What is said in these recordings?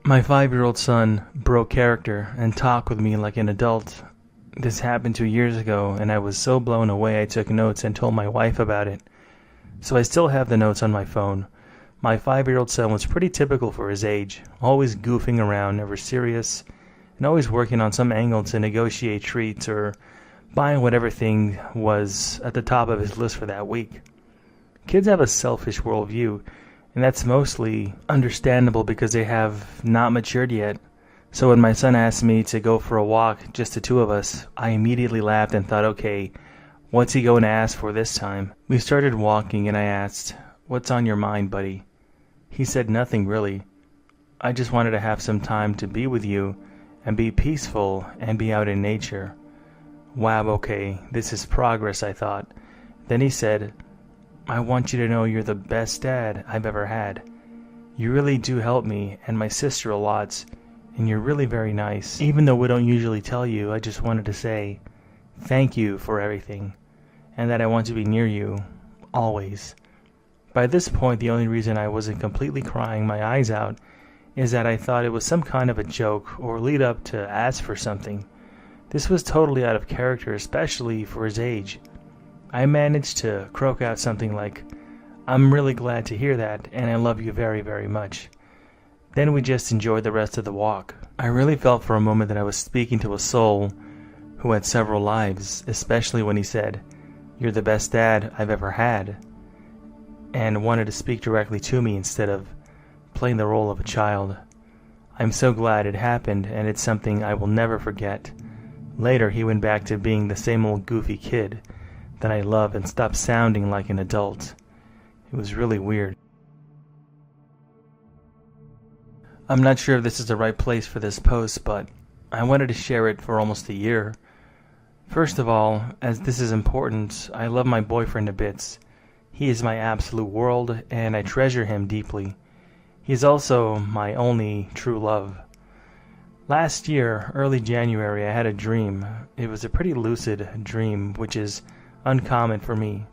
My 5-year-old son broke character and talked with me like an adult. This happened 2 years ago, and I was so blown away I took notes and told my wife about it. So I still have the notes on my phone. My 5-year-old son was pretty typical for his age, always goofing around, never serious, and always working on some angle to negotiate treats or buying whatever thing was at the top of his list for that week. Kids have a selfish worldview, and that's mostly understandable because they have not matured yet. So when my son asked me to go for a walk, just the two of us, I immediately laughed and thought, okay, what's he going to ask for this time? We started walking and I asked, "What's on your mind, buddy?" He said nothing really. "I just wanted to have some time to be with you and be peaceful and be out in nature." Wow, okay, this is progress, I thought. Then he said, "I want you to know you're the best dad I've ever had. You really do help me and my sister a lot, and you're really very nice. Even though we don't usually tell you, I just wanted to say thank you for everything, and that I want to be near you, always." By this point, the only reason I wasn't completely crying my eyes out is that I thought it was some kind of a joke or lead up to ask for something. This was totally out of character, especially for his age. I managed to croak out something like, "I'm really glad to hear that, and I love you very, very much." Then we just enjoyed the rest of the walk. I really felt for a moment that I was speaking to a soul who had several lives, especially when he said, "You're the best dad I've ever had," and wanted to speak directly to me instead of playing the role of a child. I'm so glad it happened, and it's something I will never forget. Later, he went back to being the same old goofy kid that I love and stopped sounding like an adult. It was really weird. I'm not sure if this is the right place for this post, but I wanted to share it for almost a year. First of all, as this is important, I love my boyfriend to bits. He is my absolute world, and I treasure him deeply. He is also my only true love. Last year, early January, I had a dream. It was a pretty lucid dream, which is uncommon for me.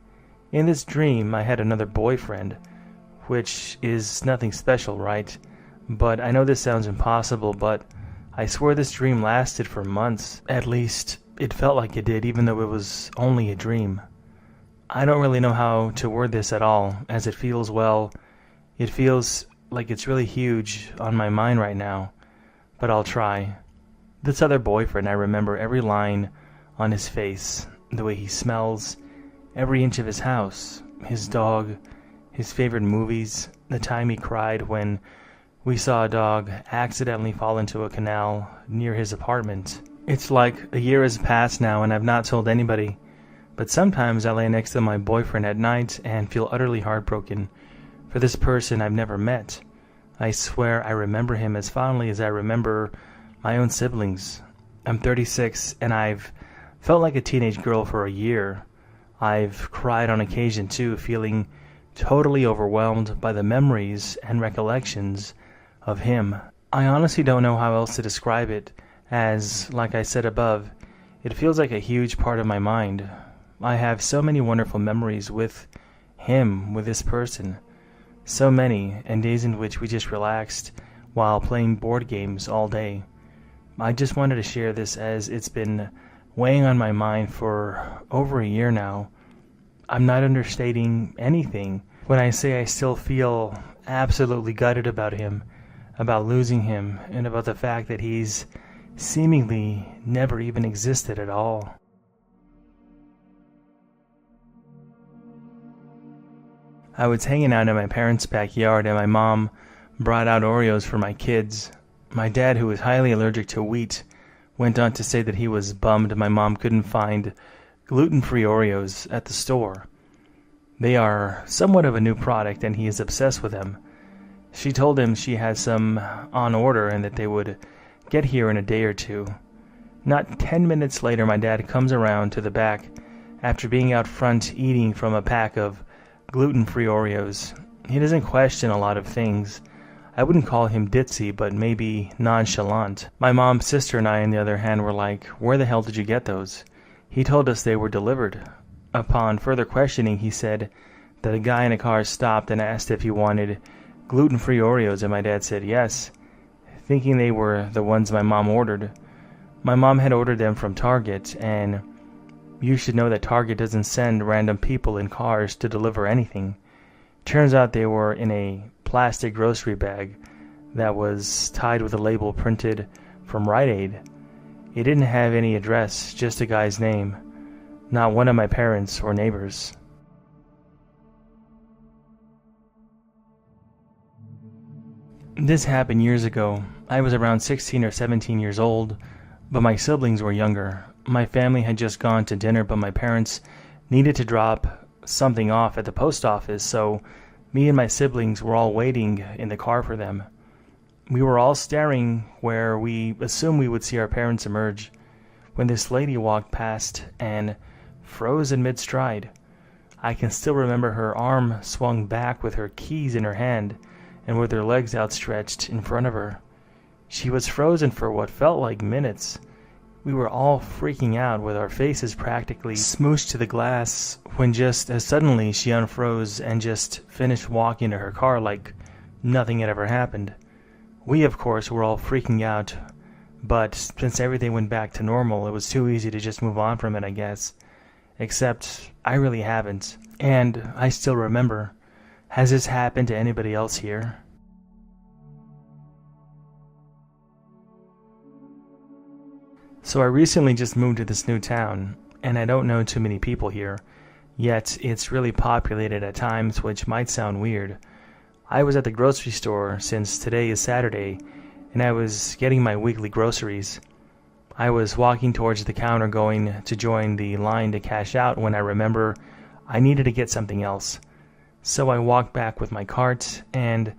In this dream, I had another boyfriend, which is nothing special, right? But I know this sounds impossible, but I swear this dream lasted for months. At least, it felt like it did, even though it was only a dream. I don't really know how to word this at all, as it feels, well, it feels like it's really huge on my mind right now, but I'll try. This other boyfriend, I remember every line on his face, the way he smells, every inch of his house, his dog, his favorite movies, the time he cried when we saw a dog accidentally fall into a canal near his apartment. It's like a year has passed now and I've not told anybody, but sometimes I lay next to my boyfriend at night and feel utterly heartbroken for this person I've never met. I swear I remember him as fondly as I remember my own siblings. I'm 36 and I've felt like a teenage girl for a year. I've cried on occasion too, feeling totally overwhelmed by the memories and recollections of him. I honestly don't know how else to describe it, as, like I said above, it feels like a huge part of my mind. I have so many wonderful memories with him, with this person. So many, and days in which we just relaxed while playing board games all day. I just wanted to share this as it's been weighing on my mind for over a year now. I'm not understating anything when I say I still feel absolutely gutted about him, about losing him, and about the fact that he's seemingly never even existed at all. I was hanging out in my parents' backyard and my mom brought out Oreos for my kids. My dad, who is highly allergic to wheat, went on to say that he was bummed my mom couldn't find gluten-free Oreos at the store. They are somewhat of a new product and he is obsessed with them. She told him she had some on order and that they would get here in a day or two. Not 10 minutes later, my dad comes around to the back after being out front eating from a pack of gluten-free Oreos. He doesn't question a lot of things. I wouldn't call him ditzy, but maybe nonchalant. My mom's sister and I, on the other hand, were like, "Where the hell did you get those?" He told us they were delivered. Upon further questioning, he said that a guy in a car stopped and asked if he wanted gluten-free Oreos, and my dad said yes. thinking they were the ones my mom ordered. My mom had ordered them from Target, and you should know that Target doesn't send random people in cars to deliver anything. Turns out they were in a plastic grocery bag that was tied with a label printed from Rite Aid. It didn't have any address, just a guy's name. Not one of my parents or neighbors. This happened years ago. I was around 16 or 17 years old, but my siblings were younger. My family had just gone to dinner, but my parents needed to drop something off at the post office, so me and my siblings were all waiting in the car for them. We were all staring where we assumed we would see our parents emerge, when this lady walked past and froze in mid-stride. I can still remember her arm swung back with her keys in her hand and with her legs outstretched in front of her. She was frozen for what felt like minutes. We were all freaking out with our faces practically smooshed to the glass when just as suddenly she unfroze and just finished walking to her car like nothing had ever happened. We, of course, were all freaking out, but since everything went back to normal, it was too easy to just move on from it, I guess. Except I really haven't, and I still remember. Has this happened to anybody else here? So I recently just moved to this new town, and I don't know too many people here, yet it's really populated at times, which might sound weird. I was at the grocery store since today is Saturday, and I was getting my weekly groceries. I was walking towards the counter going to join the line to cash out when I remember I needed to get something else. So I walked back with my cart, and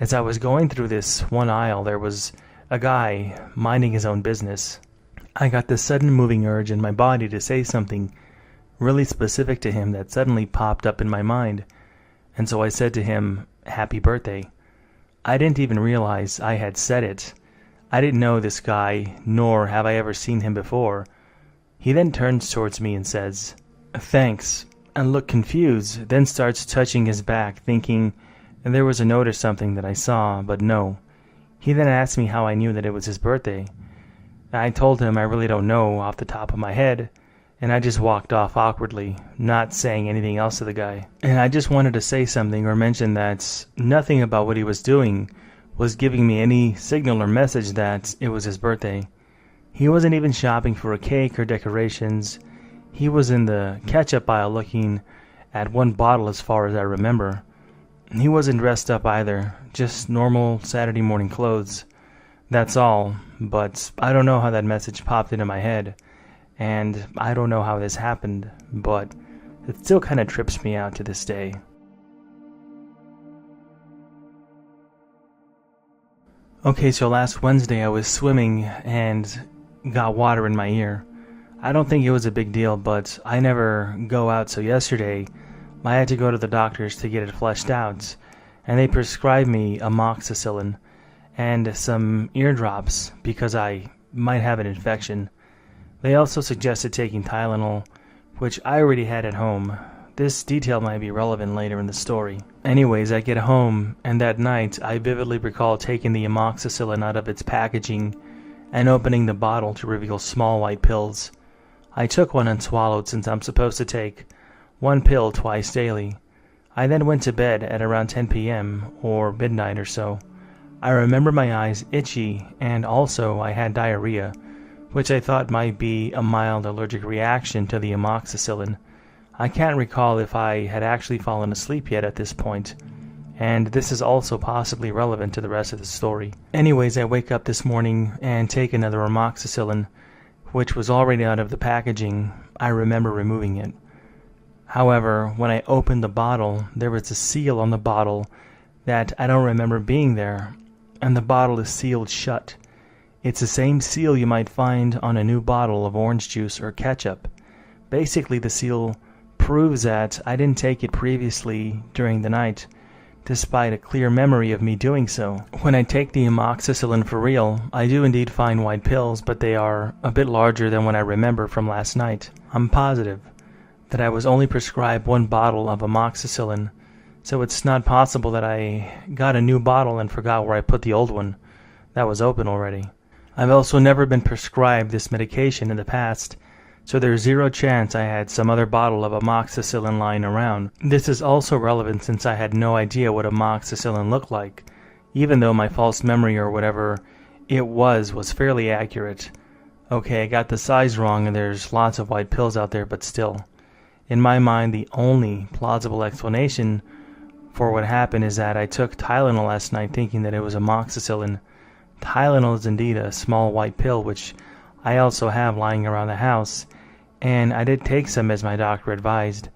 as I was going through this one aisle, there was a guy minding his own business. I got this sudden moving urge in my body to say something really specific to him that suddenly popped up in my mind, and so I said to him, "Happy birthday." I didn't even realize I had said it. I didn't know this guy, nor have I ever seen him before. He then turns towards me and says, "Thanks," and looked confused, then starts touching his back, thinking there was a note or something that I saw, but no. He then asked me how I knew that it was his birthday. I told him I really don't know off the top of my head, and I just walked off awkwardly, not saying anything else to the guy. And I just wanted to say something or mention that nothing about what he was doing was giving me any signal or message that it was his birthday. He wasn't even shopping for a cake or decorations. He was in the ketchup aisle looking at one bottle as far as I remember. He wasn't dressed up either, just normal Saturday morning clothes. That's all, but I don't know how that message popped into my head, and I don't know how this happened, but it still kind of trips me out to this day. Okay, so last Wednesday I was swimming and got water in my ear. I don't think it was a big deal, but I never go out, so yesterday I had to go to the doctors to get it flushed out, and they prescribed me amoxicillin and some eardrops because I might have an infection. They also suggested taking Tylenol, which I already had at home. This detail might be relevant later in the story. Anyways, I get home, and that night I vividly recall taking the amoxicillin out of its packaging and opening the bottle to reveal small white pills. I took one and swallowed since I'm supposed to take one pill twice daily. I then went to bed at around 10 p.m. or midnight or so. I remember my eyes itchy, and also I had diarrhea, which I thought might be a mild allergic reaction to the amoxicillin. I can't recall if I had actually fallen asleep yet at this point, and this is also possibly relevant to the rest of the story. Anyways, I wake up this morning and take another amoxicillin, which was already out of the packaging. I remember removing it. However, when I opened the bottle, there was a seal on the bottle that I don't remember being there, and the bottle is sealed shut. It's the same seal you might find on a new bottle of orange juice or ketchup. Basically, the seal proves that I didn't take it previously during the night, despite a clear memory of me doing so. When I take the amoxicillin for real, I do indeed find white pills, but they are a bit larger than what I remember from last night. I'm positive that I was only prescribed one bottle of amoxicillin, so it's not possible that I got a new bottle and forgot where I put the old one. that was open already. I've also never been prescribed this medication in the past, so there's zero chance I had some other bottle of amoxicillin lying around. This is also relevant since I had no idea what amoxicillin looked like, even though my false memory or whatever it was fairly accurate. Okay, I got the size wrong and there's lots of white pills out there, but still. In my mind, the only plausible explanation for what happened is that I took Tylenol last night thinking that it was amoxicillin. Tylenol is indeed a small white pill, which I also have lying around the house, and I did take some as my doctor advised.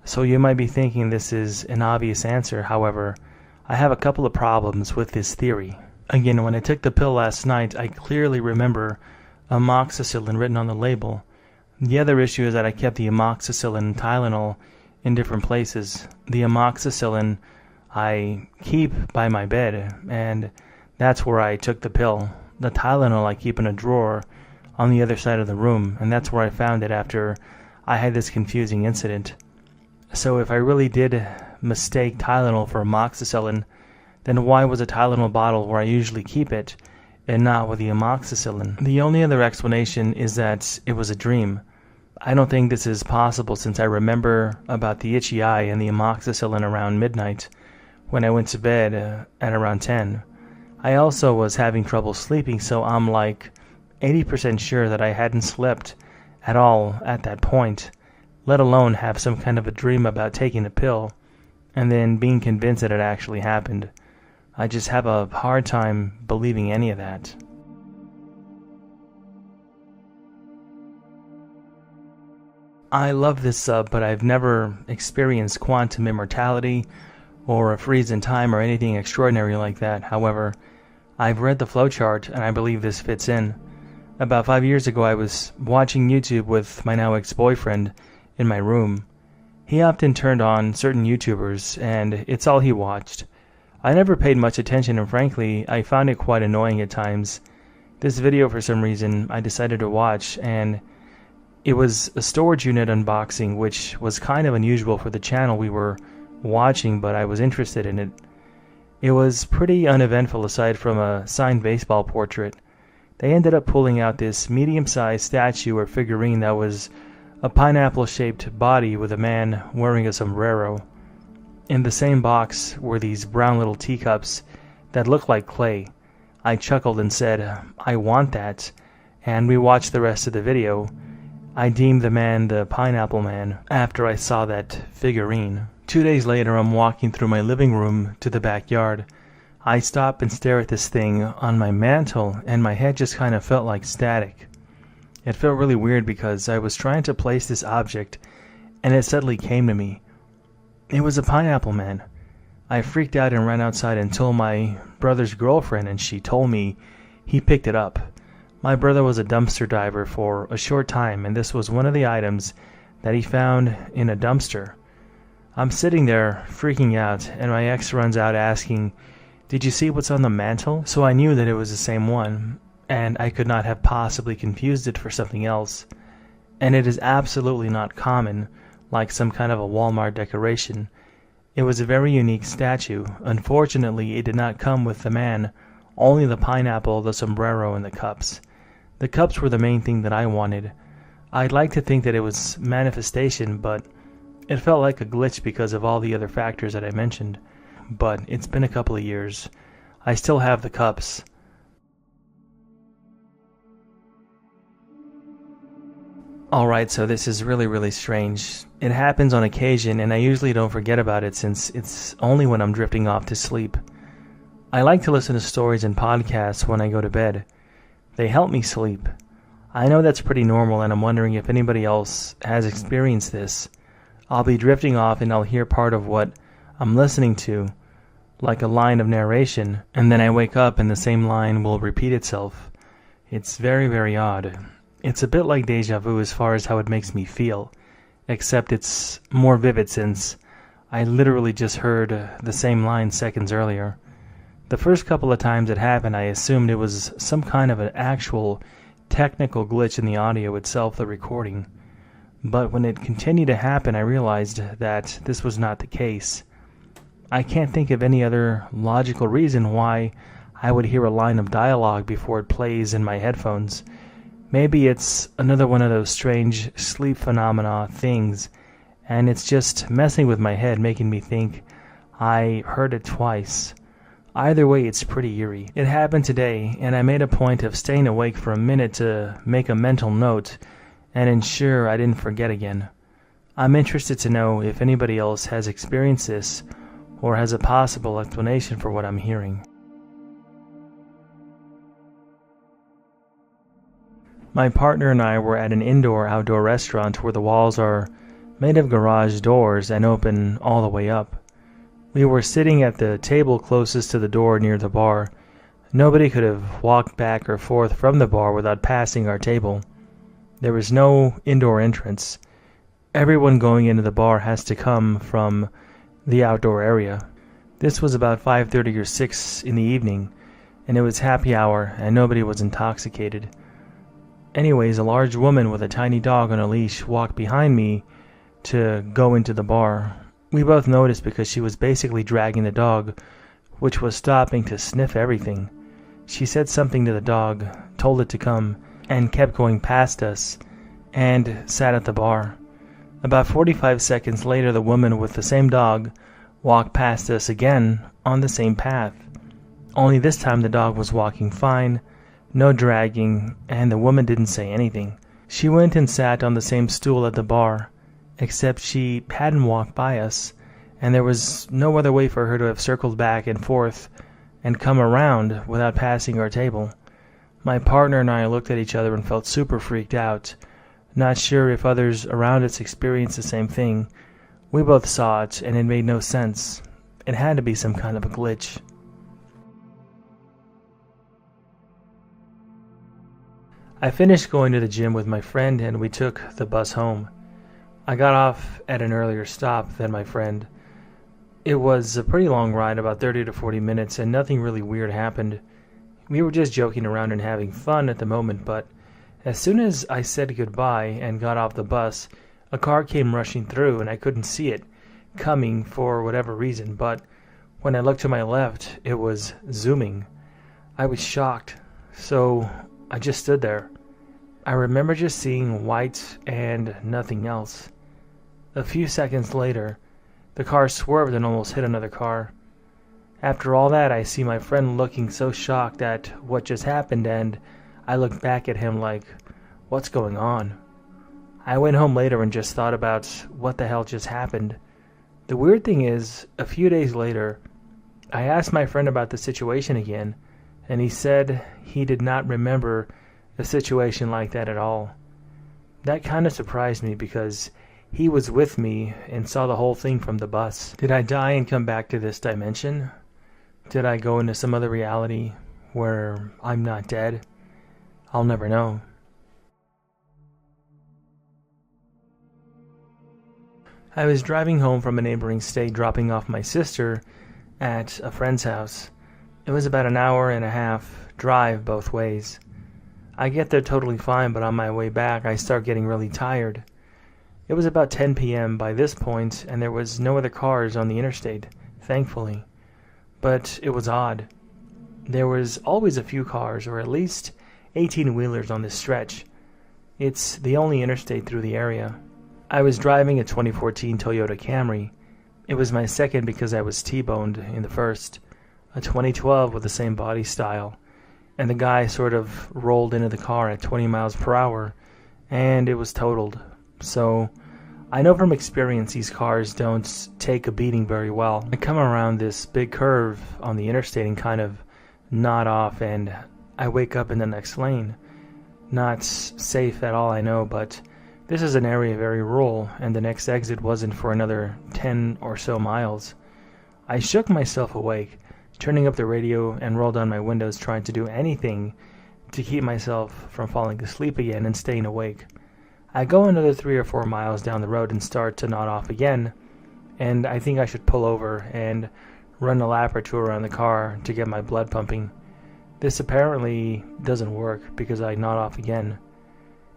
So you might be thinking this is an obvious answer. However, I have a couple of problems with this theory. Again, when I took the pill last night, I clearly remember amoxicillin written on the label. The other issue is that I kept the amoxicillin and Tylenol in different places. The amoxicillin I keep by my bed, and that's where I took the pill. The Tylenol I keep in a drawer on the other side of the room, and that's where I found it after I had this confusing incident. So if I really did mistake Tylenol for amoxicillin, then why was a Tylenol bottle where I usually keep it and not with the amoxicillin? The only other explanation is that it was a dream. I don't think this is possible since I remember about the itchy eye and the amoxicillin around midnight when I went to bed at around 10. I also was having trouble sleeping, so I'm like 80% sure that I hadn't slept at all at that point, let alone have some kind of a dream about taking a pill and then being convinced that it actually happened. I just have a hard time believing any of that. I love this sub, but I've never experienced quantum immortality or a freeze in time or anything extraordinary like that. However, I've read the flowchart and I believe this fits in. About 5 years ago, I was watching YouTube with my now ex-boyfriend in my room. He often turned on certain YouTubers, and it's all he watched. I never paid much attention, and frankly, I found it quite annoying at times. This video, for some reason, I decided to watch, and it was a storage unit unboxing, which was kind of unusual for the channel we were watching, but I was interested in it. It was pretty uneventful aside from a signed baseball portrait. They ended up pulling out this medium-sized statue or figurine that was a pineapple-shaped body with a man wearing a sombrero. In the same box were these brown little teacups that looked like clay. I chuckled and said, "I want that," and we watched the rest of the video. I deemed the man the Pineapple Man after I saw that figurine. 2 days later, I'm walking through my living room to the backyard. I stop and stare at this thing on my mantle, and my head just kind of felt like static. It felt really weird because I was trying to place this object, and it suddenly came to me. It was a Pineapple Man. I freaked out and ran outside and told my brother's girlfriend, and she told me he picked it up. My brother was a dumpster diver for a short time, and this was one of the items that he found in a dumpster. I'm sitting there freaking out, and my ex runs out asking, "Did you see what's on the mantle?" So I knew that it was the same one, and I could not have possibly confused it for something else. And it is absolutely not common, like some kind of a Walmart decoration. It was a very unique statue. Unfortunately, it did not come with the man, only the pineapple, the sombrero, and the cups. The cups were the main thing that I wanted. I'd like to think that it was manifestation, but it felt like a glitch because of all the other factors that I mentioned. But it's been a couple of years. I still have the cups. Alright, so this is really strange. It happens on occasion, and I usually don't forget about it since it's only when I'm drifting off to sleep. I like to listen to stories and podcasts when I go to bed. They help me sleep. I know that's pretty normal, and I'm wondering if anybody else has experienced this. I'll be drifting off and I'll hear part of what I'm listening to, like a line of narration, and then I wake up and the same line will repeat itself. It's very odd. It's a bit like deja vu as far as how it makes me feel, except it's more vivid since I literally just heard the same line seconds earlier. The first couple of times it happened, I assumed it was some kind of an actual technical glitch in the audio itself, the recording. But when it continued to happen, I realized that this was not the case. I can't think of any other logical reason why I would hear a line of dialogue before it plays in my headphones. Maybe it's another one of those strange sleep phenomena things, and it's just messing with my head, making me think I heard it twice. Either way, it's pretty eerie. It happened today, and I made a point of staying awake for a minute to make a mental note and ensure I didn't forget again. I'm interested to know if anybody else has experienced this or has a possible explanation for what I'm hearing. My partner and I were at an indoor-outdoor restaurant where the walls are made of garage doors and open all the way up. We were sitting at the table closest to the door near the bar. Nobody could have walked back or forth from the bar without passing our table. There was no indoor entrance. Everyone going into the bar has to come from the outdoor area. This was about 5:30 or 6 in the evening, and it was happy hour and nobody was intoxicated. Anyways, a large woman with a tiny dog on a leash walked behind me to go into the bar. We both noticed because she was basically dragging the dog, which was stopping to sniff everything. She said something to the dog, told it to come, and kept going past us, and sat at the bar. About 45 seconds later, the woman with the same dog walked past us again on the same path. Only this time the dog was walking fine, no dragging, and the woman didn't say anything. She went and sat on the same stool at the bar, except she hadn't walked by us, and there was no other way for her to have circled back and forth and come around without passing our table. My partner and I looked at each other and felt super freaked out, not sure if others around us experienced the same thing. We both saw it, and it made no sense. It had to be some kind of a glitch. I finished going to the gym with my friend and we took the bus home. I got off at an earlier stop than my friend. It was a pretty long ride, about 30 to 40 minutes, and nothing really weird happened. We were just joking around and having fun at the moment, but as soon as I said goodbye and got off the bus, a car came rushing through and I couldn't see it coming for whatever reason, but when I looked to my left, it was zooming. I was shocked, so I just stood there. I remember just seeing white and nothing else. A few seconds later, the car swerved and almost hit another car. After all that, I see my friend looking so shocked at what just happened, and I looked back at him like, what's going on? I went home later and just thought about what the hell just happened. The weird thing is, a few days later, I asked my friend about the situation again, and he said he did not remember a situation like that at all. That kind of surprised me because he was with me and saw the whole thing from the bus. Did I die and come back to this dimension? Did I go into some other reality where I'm not dead? I'll never know. I was driving home from a neighboring state, dropping off my sister at a friend's house. It was about an hour and a half drive both ways. I get there totally fine, but on my way back, I start getting really tired. It was about 10 p.m. by this point, and there was no other cars on the interstate, thankfully. But it was odd. There was always a few cars, or at least 18-wheelers on this stretch. It's the only interstate through the area. I was driving a 2014 Toyota Camry. It was my second because I was T-boned in the first. A 2012 with the same body style. And the guy sort of rolled into the car at 20 miles per hour, and it was totaled. So I know from experience these cars don't take a beating very well. I come around this big curve on the interstate and kind of nod off, and I wake up in the next lane. Not safe at all, I know, but this is an area very rural, and the next exit wasn't for another 10 or so miles. I shook myself awake, turning up the radio and rolled down my windows, trying to do anything to keep myself from falling asleep again and staying awake. I go another 3 or 4 miles down the road and start to nod off again, and I think I should pull over and run a lap or two around the car to get my blood pumping. This apparently doesn't work because I nod off again.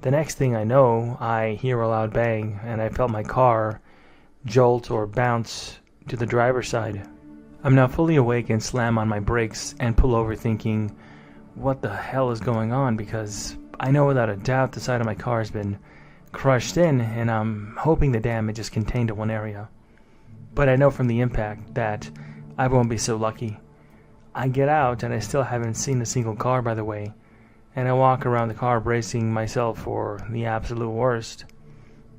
The next thing I know, I hear a loud bang, and I felt my car jolt or bounce to the driver's side. I'm now fully awake and slam on my brakes and pull over thinking, what the hell is going on? Because I know without a doubt the side of my car has been crushed in, and I'm hoping the damage is contained to one area. But I know from the impact that I won't be so lucky. I get out, and I still haven't seen a single car, by the way, and I walk around the car bracing myself for the absolute worst.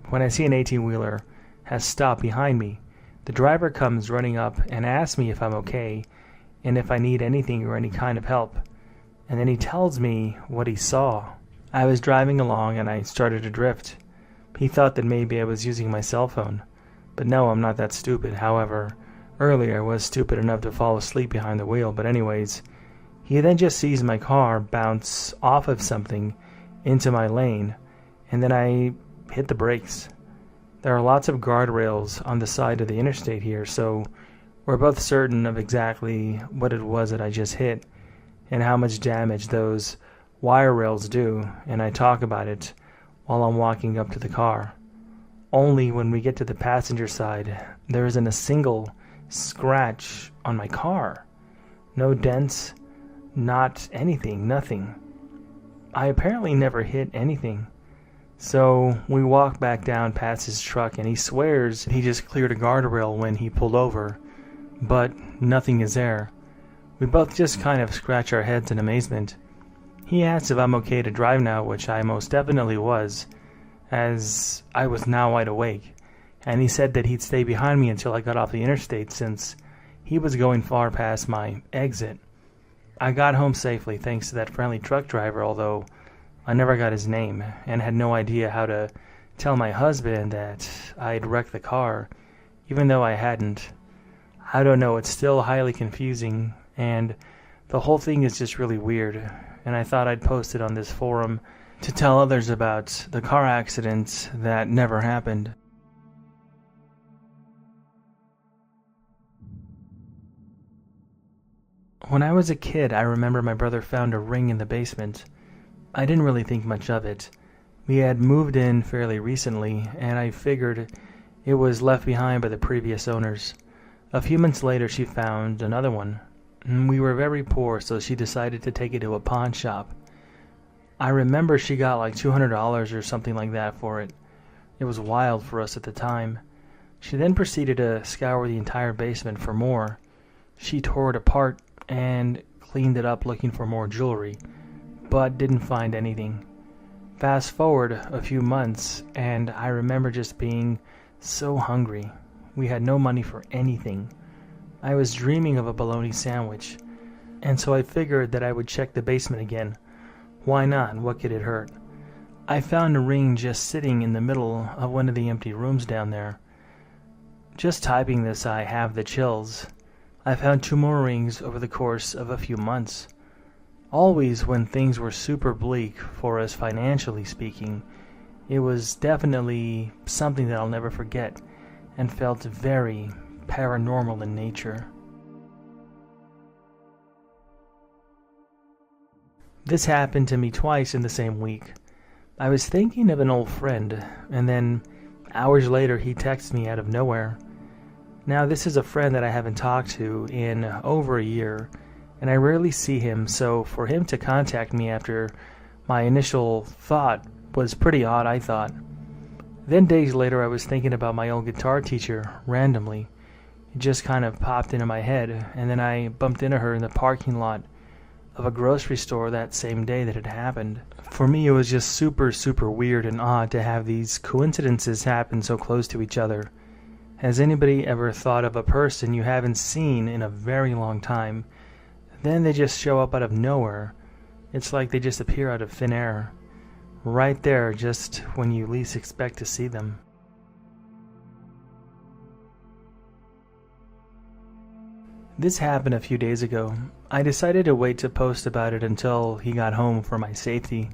When I see an 18-wheeler has stopped behind me, the driver comes running up and asks me if I'm okay and if I need anything or any kind of help. And then he tells me what he saw. I was driving along and I started to drift. He thought that maybe I was using my cell phone. But no, I'm not that stupid. However, earlier I was stupid enough to fall asleep behind the wheel. But anyways, he then just sees my car bounce off of something into my lane, and then I hit the brakes. There are lots of guardrails on the side of the interstate here, so we're both certain of exactly what it was that I just hit and how much damage those wire rails do, and I talk about it while I'm walking up to the car. Only when we get to the passenger side, there isn't a single scratch on my car. No dents, not anything, nothing. I apparently never hit anything. So we walk back down past his truck, and he swears he just cleared a guardrail when he pulled over, but nothing is there. We both just kind of scratch our heads in amazement. He asks if I'm okay to drive now, which I most definitely was, as I was now wide awake, and he said that he'd stay behind me until I got off the interstate since he was going far past my exit. I got home safely thanks to that friendly truck driver, although I never got his name and had no idea how to tell my husband that I'd wrecked the car, even though I hadn't. I don't know, it's still highly confusing, and the whole thing is just really weird, and I thought I'd post it on this forum to tell others about the car accident that never happened. When I was a kid, I remember my brother found a ring in the basement. I didn't really think much of it. We had moved in fairly recently, and I figured it was left behind by the previous owners. A few months later, she found another one. We were very poor, so she decided to take it to a pawn shop. I remember she got like $200 or something like that for it. It was wild for us at the time. She then proceeded to scour the entire basement for more. She tore it apart and cleaned it up looking for more jewelry, but didn't find anything. Fast forward a few months, and I remember just being so hungry. We had no money for anything. I was dreaming of a bologna sandwich, and so I figured that I would check the basement again. Why not? What could it hurt? I found a ring just sitting in the middle of one of the empty rooms down there. Just typing this, I have the chills. I found 2 more rings over the course of a few months. Always when things were super bleak for us financially speaking, it was definitely something that I'll never forget and felt very paranormal in nature. This happened to me twice in the same week. I was thinking of an old friend, and then hours later he texted me out of nowhere. Now this is a friend that I haven't talked to in over a year, and I rarely see him, so for him to contact me after my initial thought was pretty odd, I thought. Then days later I was thinking about my old guitar teacher randomly. It just kind of popped into my head, and then I bumped into her in the parking lot of a grocery store that same day that it happened. For me, it was just super weird and odd to have these coincidences happen so close to each other. Has anybody ever thought of a person you haven't seen in a very long time, then they just show up out of nowhere? It's like they just appear out of thin air, right there just when you least expect to see them. This happened a few days ago. I decided to wait to post about it until he got home for my safety,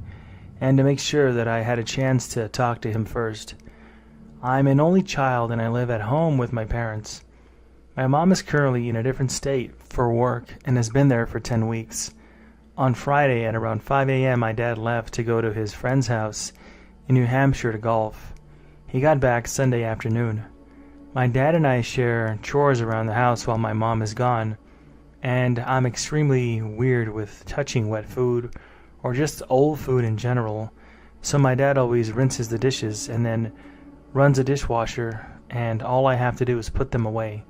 and to make sure that I had a chance to talk to him first. I'm an only child and I live at home with my parents. My mom is currently in a different state for work and has been there for 10 weeks. On Friday at around 5 a.m. my dad left to go to his friend's house in New Hampshire to golf. He got back Sunday afternoon. My dad and I share chores around the house while my mom is gone, and I'm extremely weird with touching wet food or just old food in general, so my dad always rinses the dishes and then runs a dishwasher, and all I have to do is put them away.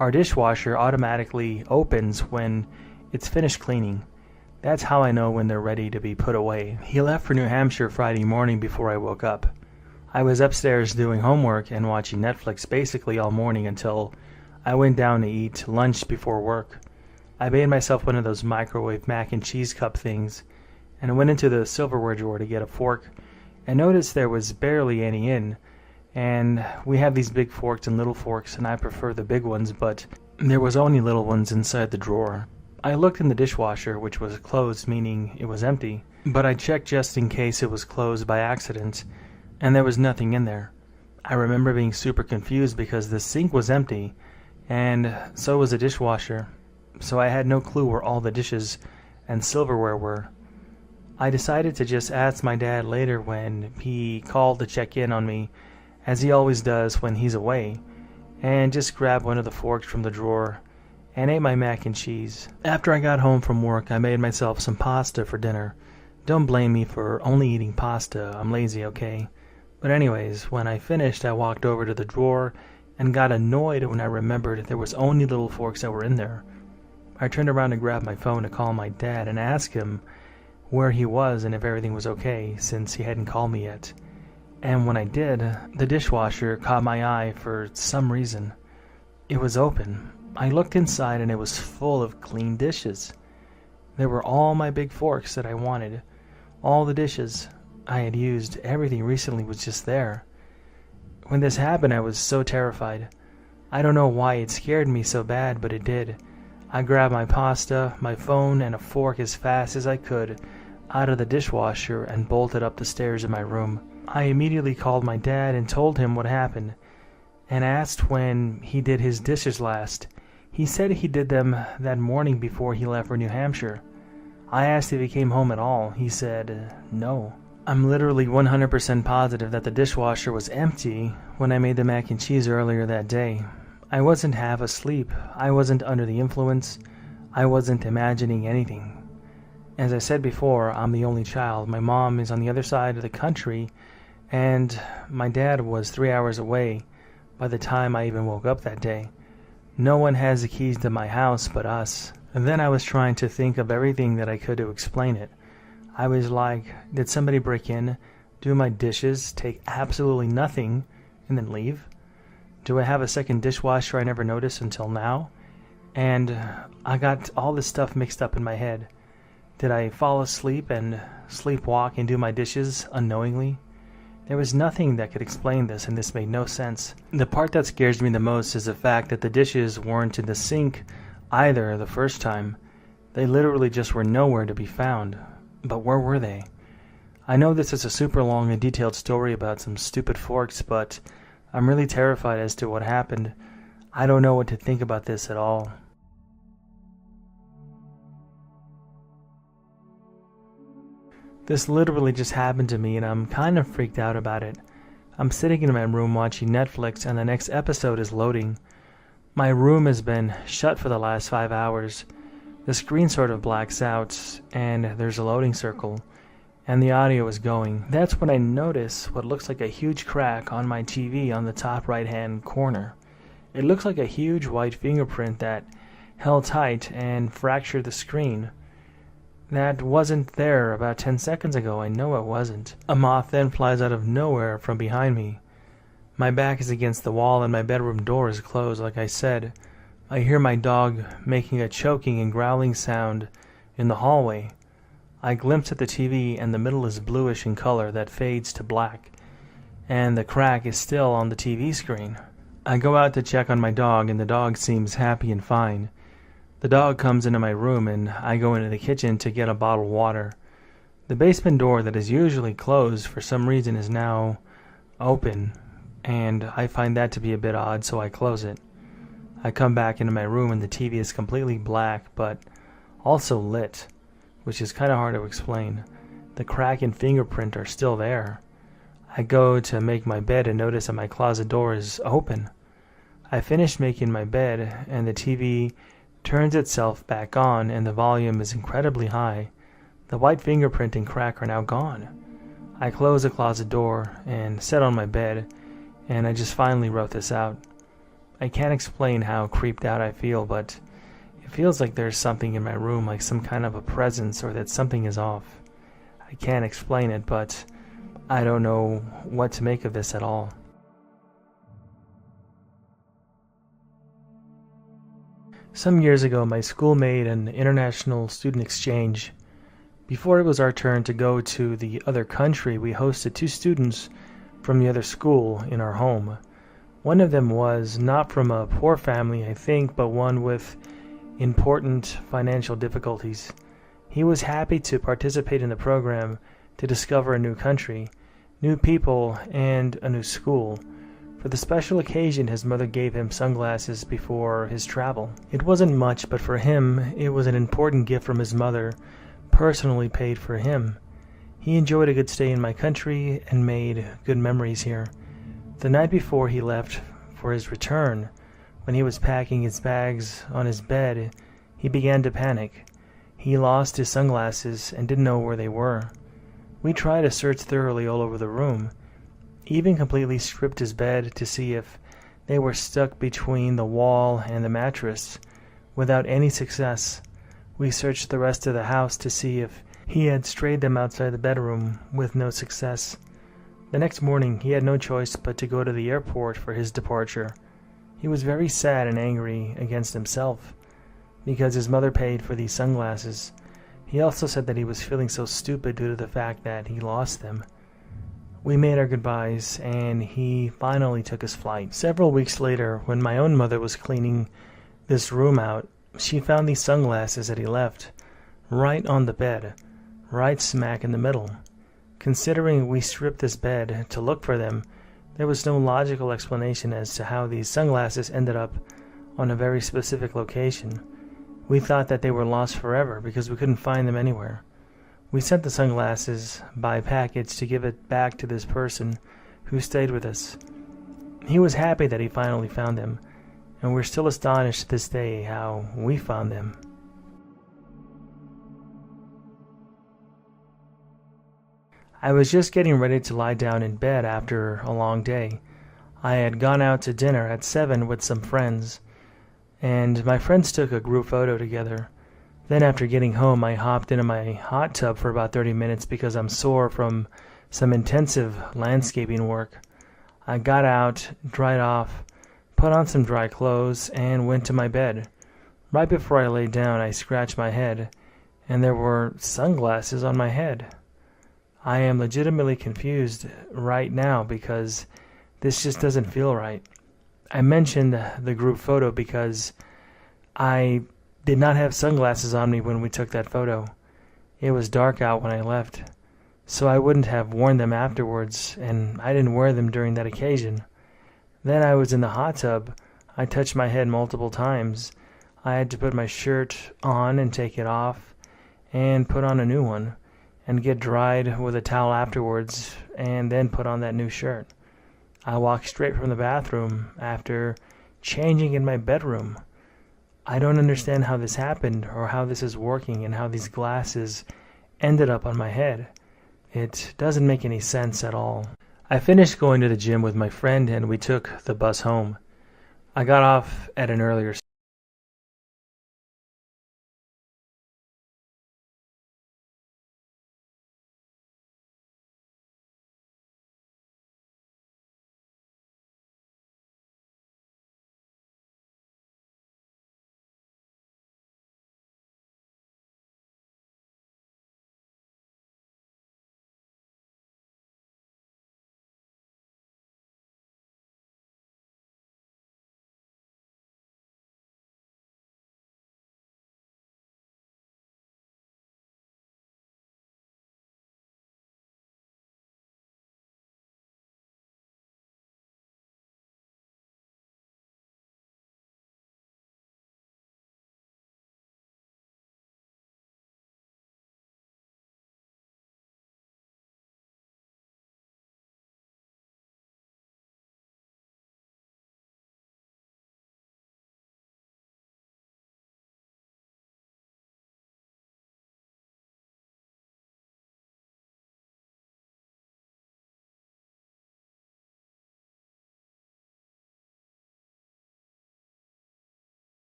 Our dishwasher automatically opens when it's finished cleaning. That's how I know when they're ready to be put away. He left for New Hampshire Friday morning before I woke up. I was upstairs doing homework and watching Netflix basically all morning until I went down to eat lunch before work. I made myself one of those microwave mac and cheese cup things and went into the silverware drawer to get a fork and noticed there was barely any in. And we have these big forks and little forks, and I prefer the big ones, but there was only little ones inside the drawer. I looked in the dishwasher, which was closed, meaning it was empty, but I checked just in case it was closed by accident, and there was nothing in there. I remember being super confused because the sink was empty, and so was the dishwasher, so I had no clue where all the dishes and silverware were. I decided to just ask my dad later when he called to check in on me, as he always does when he's away, and just grab one of the forks from the drawer and ate my mac and cheese. After I got home from work, I made myself some pasta for dinner. Don't blame me for only eating pasta. I'm lazy, okay? But anyways, when I finished, I walked over to the drawer and got annoyed when I remembered there was only little forks that were in there. I turned around to grab my phone to call my dad and ask him where he was and if everything was okay, since he hadn't called me yet. And when I did, the dishwasher caught my eye for some reason. It was open. I looked inside and it was full of clean dishes. There were all my big forks that I wanted. All the dishes I had used, everything recently was just there. When this happened, I was so terrified. I don't know why it scared me so bad, but it did. I grabbed my pasta, my phone, and a fork as fast as I could out of the dishwasher and bolted up the stairs in my room. I immediately called my dad and told him what happened, and asked when he did his dishes last. He said he did them that morning before he left for New Hampshire. I asked if he came home at all. He said no. I'm literally 100% positive that the dishwasher was empty when I made the mac and cheese earlier that day. I wasn't half asleep. I wasn't under the influence. I wasn't imagining anything. As I said before, I'm the only child. My mom is on the other side of the country, and my dad was 3 hours away by the time I even woke up that day. No one has the keys to my house but us. And then I was trying to think of everything that I could to explain it. I was like, did somebody break in, do my dishes, take absolutely nothing, and then leave? Do I have a second dishwasher I never noticed until now? And I got all this stuff mixed up in my head. Did I fall asleep and sleepwalk and do my dishes unknowingly? There was nothing that could explain this, and this made no sense. The part that scares me the most is the fact that the dishes weren't in the sink either the first time. They literally just were nowhere to be found. But where were they? I know this is a super long and detailed story about some stupid forks, but I'm really terrified as to what happened. I don't know what to think about this at all. This literally just happened to me, and I'm kind of freaked out about it. I'm sitting in my room watching Netflix, and the next episode is loading. My room has been shut for the last 5 hours. The screen sort of blacks out, and there's a loading circle, and the audio is going. That's when I notice what looks like a huge crack on my TV on the top right-hand corner. It looks like a huge white fingerprint that held tight and fractured the screen. That wasn't there about 10 seconds ago. I know it wasn't. A moth then flies out of nowhere from behind me. My back is against the wall and my bedroom door is closed, like I said. I hear my dog making a choking and growling sound in the hallway. I glimpse at the TV and the middle is bluish in color that fades to black, and the crack is still on the TV screen. I go out to check on my dog, and the dog seems happy and fine. The dog comes into my room, and I go into the kitchen to get a bottle of water. The basement door that is usually closed for some reason is now open, and I find that to be a bit odd, so I close it. I come back into my room and the TV is completely black, but also lit, which is kind of hard to explain. The crack and fingerprint are still there. I go to make my bed and notice that my closet door is open. I finished making my bed, and the TV turns itself back on, and the volume is incredibly high. The white fingerprint and crack are now gone. I close the closet door and sit on my bed, and I just finally wrote this out. I can't explain how creeped out I feel, but it feels like there's something in my room, like some kind of a presence, or that something is off. I can't explain it, but I don't know what to make of this at all. Some years ago, my school made an international student exchange. Before it was our turn to go to the other country, we hosted 2 students from the other school in our home. One of them was not from a poor family, I think, but one with important financial difficulties. He was happy to participate in the program to discover a new country, new people, and a new school. For the special occasion, his mother gave him sunglasses before his travel. It wasn't much, but for him, it was an important gift from his mother, personally paid for him. He enjoyed a good stay in my country and made good memories here. The night before he left for his return, when he was packing his bags on his bed, he began to panic. He lost his sunglasses and didn't know where they were. We tried to search thoroughly all over the room, even completely stripped his bed to see if they were stuck between the wall and the mattress. Without any success, we searched the rest of the house to see if he had strayed them outside the bedroom, with no success. The next morning, he had no choice but to go to the airport for his departure. He was very sad and angry against himself because his mother paid for these sunglasses. He also said that he was feeling so stupid due to the fact that he lost them. We made our goodbyes, and he finally took his flight. Several weeks later, when my own mother was cleaning this room out, she found these sunglasses that he left right on the bed, right smack in the middle. Considering we stripped this bed to look for them, there was no logical explanation as to how these sunglasses ended up on a very specific location. We thought that they were lost forever because we couldn't find them anywhere. We sent the sunglasses by package to give it back to this person who stayed with us. He was happy that he finally found them, and we're still astonished to this day how we found them. I was just getting ready to lie down in bed after a long day. I had gone out to dinner at 7 with some friends, and my friends took a group photo together. Then after getting home, I hopped into my hot tub for about 30 minutes because I'm sore from some intensive landscaping work. I got out, dried off, put on some dry clothes, and went to my bed. Right before I laid down, I scratched my head, and there were sunglasses on my head. I am legitimately confused right now because this just doesn't feel right. I mentioned the group photo because I did not have sunglasses on me when we took that photo. It was dark out when I left, so I wouldn't have worn them afterwards, and I didn't wear them during that occasion. Then I was in the hot tub. I touched my head multiple times. I had to put my shirt on and take it off and put on a new one and get dried with a towel afterwards and then put on that new shirt. I walked straight from the bathroom after changing in my bedroom. I don't understand how this happened or how this is working and how these glasses ended up on my head. It doesn't make any sense at all. I finished going to the gym with my friend and we took the bus home. I got off at an earlier